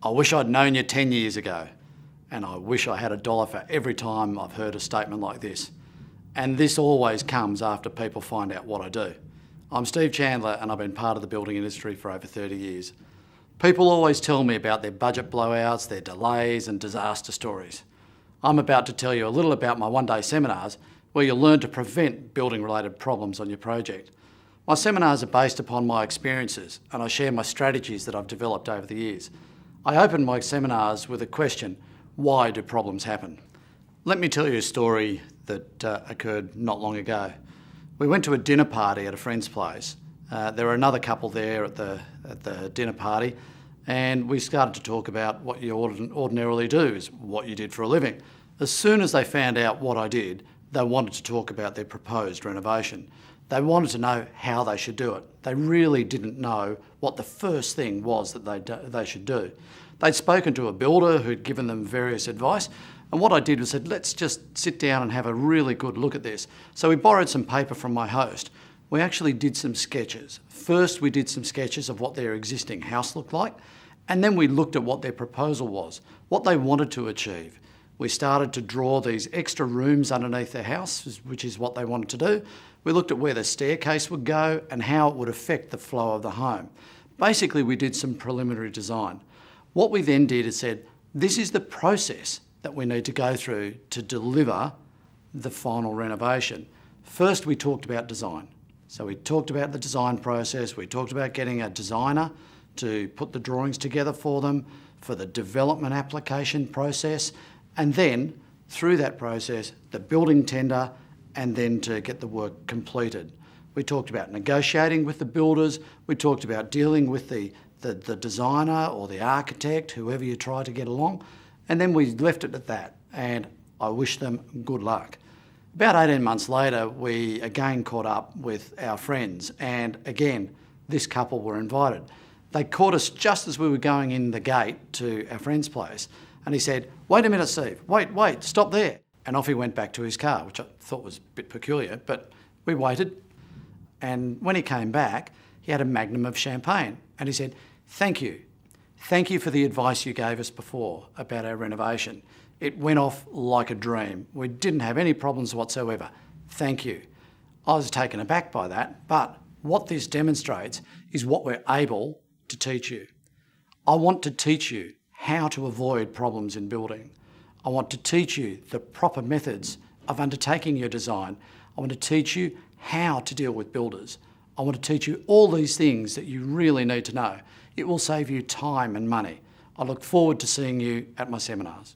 I wish I'd known you 10 years ago, and I wish I had $1 for every time I've heard a statement like this. And this always comes after people find out what I do. I'm Steve Chandler, and I've been part of the building industry for over 30 years. People always tell me about their budget blowouts, their delays and disaster stories. I'm about to tell you a little about my one-day seminars where you'll learn to prevent building-related problems on your project. My seminars are based upon my experiences, and I share my strategies that I've developed over the years. I open my seminars with a question: why do problems happen? Let me tell you a story that occurred not long ago. We went to a dinner party at a friend's place. There were another couple there at the dinner party, and we started to talk about what you ordinarily do, is what you did for a living. As soon as they found out what I did, they wanted to talk about their proposed renovation. They wanted to know how they should do it. They really didn't know what the first thing was that they should do. They'd spoken to a builder who'd given them various advice, and what I did was said, let's just sit down and have a really good look at this. So we borrowed some paper from my host. We actually did some sketches. First, we did some sketches of what their existing house looked like, and then we looked at what their proposal was, what they wanted to achieve. We started to draw these extra rooms underneath their house, which is what they wanted to do. We looked at where the staircase would go and how it would affect the flow of the home. Basically, we did some preliminary design. What we then did is said, this is the process that we need to go through to deliver the final renovation. First, we talked about design. So we talked about the design process. We talked about getting a designer to put the drawings together for them, for the development application process, and then through that process, the building tender, and then to get the work completed. We talked about negotiating with the builders. We talked about dealing with the designer or the architect, whoever you try to get along. And then we left it at that, and I wish them good luck. About 18 months later, we again caught up with our friends, and again, this couple were invited. They caught us just as we were going in the gate to our friend's place, and he said, wait a minute, Steve, wait, stop there. And off he went back to his car, which I thought was a bit peculiar, but we waited. And when he came back, he had a magnum of champagne, and he said, thank you. Thank you for the advice you gave us before about our renovation. It went off like a dream. We didn't have any problems whatsoever. Thank you. I was taken aback by that, but what this demonstrates is what we're able to teach you. I want to teach you how to avoid problems in building. I want to teach you the proper methods of undertaking your design. I want to teach you how to deal with builders. I want to teach you all these things that you really need to know. It will save you time and money. I look forward to seeing you at my seminars.